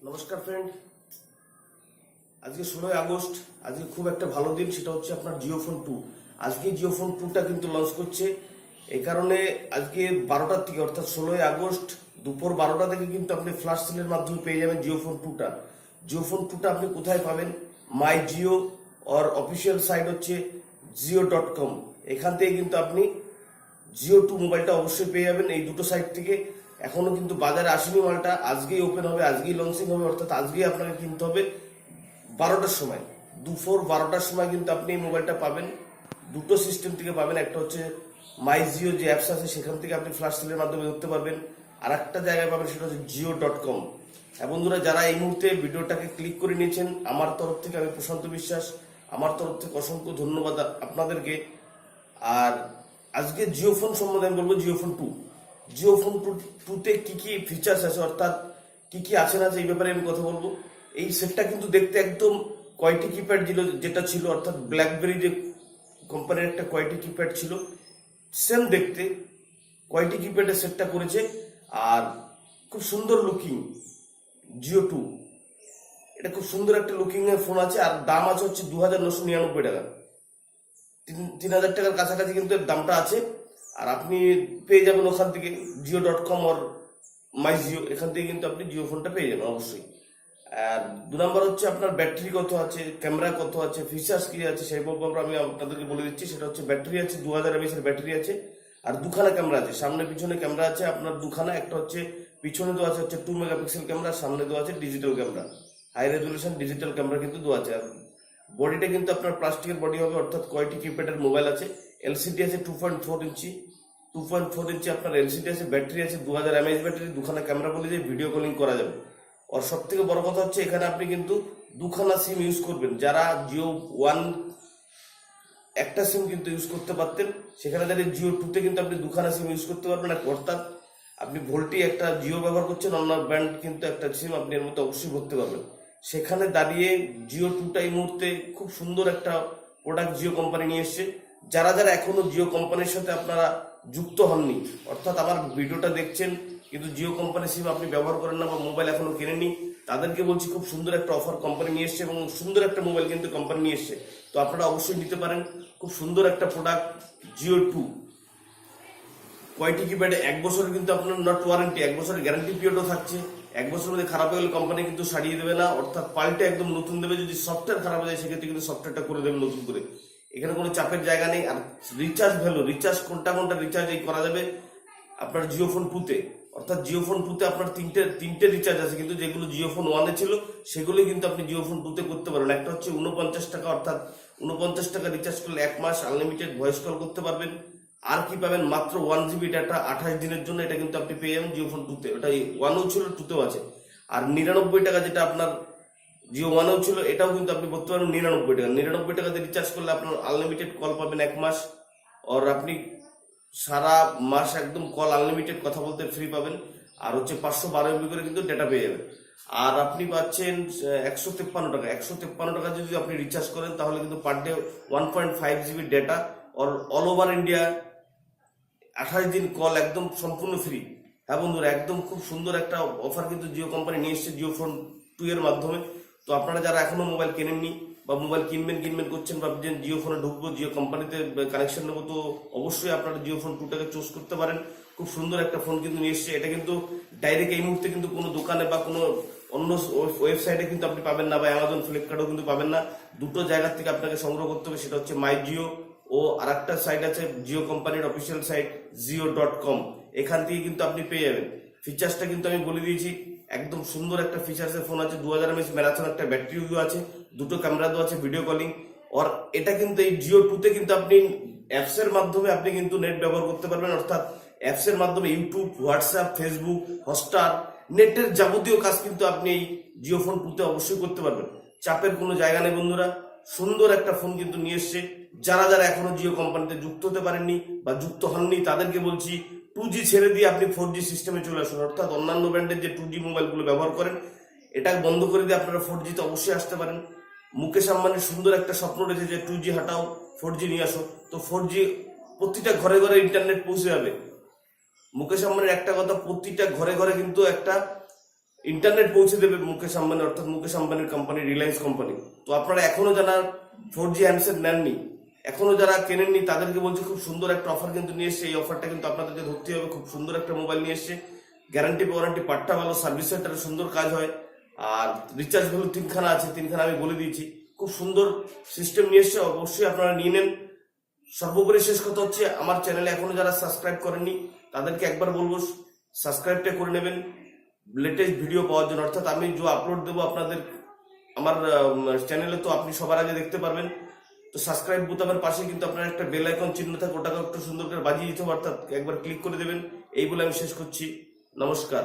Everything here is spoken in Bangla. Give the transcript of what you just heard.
নমস্কার ফ্রেন্ড, আজকে 16 আগস্ট। আজকে খুব একটা ভালো দিন, সেটা হচ্ছে আপনার জিও ফোন 2। আজকে জিও ফোন 2টা কিন্তু লঞ্চ করছে। এই কারণে আজকে 12টার থেকে, অর্থাৎ 16 আগস্ট দুপুর 12টা থেকে কিন্তু আপনি ফ্ল্যাশ সেলের মাধ্যমে পেয়ে যাবেন জিও ফোন 2টা। জিও ফোন 2টা আপনি কোথায় পাবেন? মাই জিও ওর অফিসিয়াল সাইট হচ্ছে JIO.com। এখান থেকে কিন্তু আপনি জিও 2 মোবাইলটা অবশ্যই পেয়ে যাবেন এই দুটো সাইট থেকে। এখনো কিন্তু বাজারে আসেনি মালটা, আজকেই ওপেন হবে, আজকেই লঞ্চিং হবে, অর্থাৎ আজকেই আপনাকে কিনতে হবে 12টার সময়, দুপুর 12টার সময় কিন্তু আপনি এই মোবাইলটা পাবেন। দুটো সিস্টেম থেকে পাবেন, একটা হচ্ছে মাই জিও যে অ্যাপস আছে সেখান থেকে আপনি ফ্ল্যাশ সেলের মাধ্যমে ধরতে পারবেন, আর একটা জায়গায় পাবেন সেটা হচ্ছে JIO.com। হ্যাঁ বন্ধুরা, যারা এই মুহূর্তে ভিডিওটাকে ক্লিক করে নিয়েছেন, আমার তরফ থেকে আমি প্রশান্ত বিশ্বাস, আমার তরফ থেকে অসংখ্য ধন্যবাদ আপনাদেরকে। আর আজকে জিও ফোন সম্বন্ধে আমি বলবো জিও ফোন 2। জিও ফোন 2তে কি কি ফিচার্স আছে, অর্থাৎ কি কি আছে না আছে, এই ব্যাপারে আমি কথা বলবো। এই সেটটা কিন্তু দেখতে একদম কোয়াইটি কিপ্যাড যেটা ছিল, অর্থাৎ ব্ল্যাকবেরি যে কোম্পানির একটা কোয়াইটি কিপ্যাড ছিল, সেম দেখতে কোয়াইটি কিপ্যাডের সেটটা করেছে। আর খুব সুন্দর লুকিং জিও 2, এটা খুব সুন্দর একটা লুকিং এর ফোন আছে। আর দাম আছে হচ্ছে 2999 টাকা, 3000 টাকার কাছাকাছি কিন্তু এর দামটা আছে। আর আপনি পেয়ে যাবেন ওখান থেকে JIO.com আর মাই জিও, এখান থেকে কিন্তু আপনি জিও ফোনটা পেয়ে যাবেন অবশ্যই। আর 2 নম্বর হচ্ছে আপনার ব্যাটারি কত আছে, ক্যামেরা কত আছে, ফিচার্স কি আছে, সেই ব্যাপারে আমি আপনাদেরকে বলে দিচ্ছি। সেটা হচ্ছে ব্যাটারি আছে 2000 mAh এর ব্যাটারি আছে, আর দুখানা ক্যামেরা আছে, সামনে পিছনে ক্যামেরা আছে আপনার দুখানা। একটা হচ্ছে পিছনে দেওয়া আছে হচ্ছে 2 মেগাপিক্সেল ক্যামেরা, সামনে দেওয়া আছে digital camera, high resolution digital camera কিন্তু দেওয়া আছে। আর বডিটা কিন্তু আপনার প্লাস্টিকের বডি হবে, অর্থাৎ কোয়াইটি কিপ্যাডের মোবাইল আছে। এলসিডি আছে 2.4 ইঞ্চি, 2.4 ইঞ্চি আপনার এলসিডি আছে। ব্যাটারি আছে 2000 mAh ব্যাটারি, দুখানা ক্যামেরা বলে যে ভিডিও কলিং করা যাবে। আর সব থেকে বড় কথা হচ্ছে এখানে আপনি কিন্তু দুখানা সিম ইউজ করবেন। যারা জিও 1 একটা সিম কিন্তু ইউজ করতে পারতেন, সেখানে দাঁড়িয়ে জিও 2তে কিন্তু আপনি দুখানা সিম ইউজ করতে পারবেন। অর্থাৎ আপনি ভোল্টি একটা জিও ব্যবহার করছেন, অন্য ব্র্যান্ড কিন্তু একটা সিম আপনি এর মধ্যে অবশ্যই ভরতে পারবেন। সেখানে দাঁড়িয়ে জিও 2টা এই মুহূর্তে খুব সুন্দর একটা প্রোডাক্ট জিও কোম্পানি নিয়ে এসছে। যারা যারা এখনো জিও কোম্পানির সাথে আপনারা যুক্ত হননি, অর্থাৎ আমার ভিডিওটা দেখছেন কিন্তু জিও কোম্পানির সিম আপনি ব্যবহার করেন না বা মোবাইল এখনো কেনেননি, তাদেরকে বলছি খুব সুন্দর একটা অফার কোম্পানি নিয়ে এসছে এবং সুন্দর একটা মোবাইল কিন্তু কোম্পানি নিয়ে এসছে। তো আপনারা অবশ্যই নিতে পারেন, খুব সুন্দর একটা প্রোডাক্ট জিও 2। কোয়ালিটি কিপ্যাডে 1 বছরের কিন্তু আপনার নট ওয়ারেন্টি, 1 বছরের গ্যারান্টি পিরিয়ডও থাকছে। 1 বছরের মধ্যে খারাপ হয়ে গেলে কোম্পানি কিন্তু সারিয়ে দেবে না, অর্থাৎ পাল্টে একদম নতুন দেবে। যদি সফটওয়্যার খারাপ হয়ে যায় সেক্ষেত্রে কিন্তু সফটওয়্যারটা করে দেবে নতুন করে, এখানে কোনো চাপের জায়গা নেই। আর রিচার্জ ভ্যালু, রিচার্জ কোনটা রিচার্জ এই করা যাবে আপনার জিও ফোন 2তে। অর্থাৎ জিও ফোন 2তে আপনার তিনটে রিচার্জ আছে, কিন্তু যেগুলো জিও ফোন 1-এ ছিল সেগুলোই কিন্তু আপনি জিও ফোন 2তে করতে পারেন। একটা হচ্ছে 49 টাকা, অর্থাৎ 49 টাকা রিচার্জ করলে 1 মাস আনলিমিটেড ভয়েস কল করতে পারবেন। আর কি পাবেন? মাত্র 1 জিবি ডাটা 28 দিনের জন্য, এটা কিন্তু আপনি পেয়ে যাবেন জিও ফোন 2তে। ওটা 1-ও ছিল, 2তেও আছে। আর 99 টাকা যেটা আপনার জিও 1-এও ছিল, এটাও কিন্তু আপনি করতে পারেন 99 টাকা। 99 টাকাতে রিচার্জ করলে আপনার আনলিমিটেড কল পাবেন 1 মাস, আর আপনি সারা মাস একদম কল আনলিমিটেড কথা বলতে ফ্রি পাবেন। আর হচ্ছে 512 MB করে কিন্তু ডেটা পেয়ে যাবেন। আর আপনি পাচ্ছেন 153 টাকা। 153 টাকা যদি আপনি রিচার্জ করেন তাহলে কিন্তু পার ডে 1.5 জিবি ডেটা, আর অল ওভার ইন্ডিয়া 28 দিন কল একদম সম্পূর্ণ ফ্রি। হ্যাঁ বন্ধুরা, একদম খুব সুন্দর একটা অফার কিন্তু জিও কোম্পানি নিয়ে এসছে জিও ফোন 2 এর মাধ্যমে। তো আপনারা যারা এখনো মোবাইল কেনেননি বা মোবাইল কিনবেন করছেন, ভাবছেন জিও ফোনে ঢুকবো, জিও কোম্পানিতে কানেকশন নেবো, তো অবশ্যই আপনারা জিও ফোন 2টাকে চুজ করতে পারেন। খুব সুন্দর একটা ফোন কিন্তু নিয়ে এসছে। এটা কিন্তু ডাইরেক্ট এই মুহূর্তে কিন্তু কোনো দোকানে বা কোনো অন্য ওয়েবসাইটে কিন্তু আপনি পাবেন না, বা অ্যামাজন ফ্লিপকার্টও কিন্তু পাবেন না। দুটো জায়গা থেকে আপনাকে সংগ্রহ করতে হবে, সেটা হচ্ছে মাই জিও ও আর একটা সাইট আছে জিও কোম্পানির অফিসিয়াল সাইট JIO.com। এখান থেকে কিন্তু আপনি পেয়ে যাবেন। ফিচার্সটা কিন্তু আমি বলে দিয়েছি, একদম সুন্দর একটা ফিচার্সের ফোন আছে। 2000 mAh ম্যারাথন একটা ব্যাটারিও আছে, দুটো ক্যামেরা দেওয়া আছে, ভিডিও কলিং। আর এটা কিন্তু এই জিও 2তে কিন্তু আপনি অ্যাপস এর মাধ্যমে আপনি কিন্তু নেট ব্যবহার করতে পারবেন, অর্থাৎ অ্যাপস এর মাধ্যমে ইউটিউব, হোয়াটসঅ্যাপ, ফেসবুক, হটস্টার, নেটের যাবতীয় কাজ কিন্তু আপনি এই জিও ফোন 2তে অবশ্যই করতে পারবেন। চাপের কোনো জায়গা নেই বন্ধুরা, সুন্দর একটা ফোন কিন্তু নিয়ে এসছে। যারা যারা এখনো জিও কোম্পানিতে যুক্ত হতে পারেননি বা যুক্ত হননি, তাদেরকে বলছি 2G ছেড়ে দিয়ে আপনি 4G সিস্টেমে চলে আসুন। অর্থাৎ অন্যান্য ব্র্যান্ডের যে 2G মোবাইলগুলো ব্যবহার করেন, এটা বন্ধ করে দিয়ে আপনারা 4Gতে অবশ্যই আসতে পারেন। মুকেশ আম্বানির সুন্দর একটা স্বপ্ন রয়েছে যে 2G হাটাও 4G নিয়ে আসো। তো 4G প্রতিটা ঘরে ঘরে ইন্টারনেট পৌঁছে যাবে। মুকেশ আম্বানির একটা কথা, প্রতিটা ঘরে ঘরে কিন্তু একটা ইন্টারনেট পৌঁছে দেবে মুকেশ আম্বানি, অর্থাৎ মুকেশ আম্বানির কোম্পানি রিলায়েন্স কোম্পানি। তো আপনারা এখনো যারা 4G হ্যান্ডসেট নেননি, এখনো যারা কেনেননি, তাদেরকে বলছি খুব সুন্দর একটা অফার কিন্তু নিয়ে এসছে। এই অফারটা কিন্তু আপনাদেরকে ধরতে হবে। খুব সুন্দর একটা মোবাইল নিয়ে এসছে, গ্যারান্টি ওয়ারেন্টি পার্টটা ভালো, সার্ভিস সেন্টারে সুন্দর কাজ হয়, আর রিচার্জ ভ্যালু 3খানা আছে, 3খানা আমি বলে দিয়েছি। খুব সুন্দর সিস্টেম নিয়ে এসছে, অবশ্যই আপনারা নিয়ে নেন। সর্বোপরি শেষ কথা হচ্ছে, আমার চ্যানেলে এখনো যারা সাবস্ক্রাইব করেননি তাদেরকে একবার বলবো সাবস্ক্রাইবটা করে নেবেন লেটেস্ট ভিডিও পাওয়ার জন্য। অর্থাৎ আমি যে আপলোড দেবো আপনাদের আমার চ্যানেলে, তো আপনি সবার আগে দেখতে পারবেন। তো সাবস্ক্রাইব বোতামের পাশে কিন্তু আপনার একটা বেল আইকন চিহ্ন থাকে, ওটাকে একটু সুন্দর করে বাজিয়ে দিতে হবে, অর্থাৎ একবার ক্লিক করে দেবেন। এই বলে আমি শেষ করছি। নমস্কার।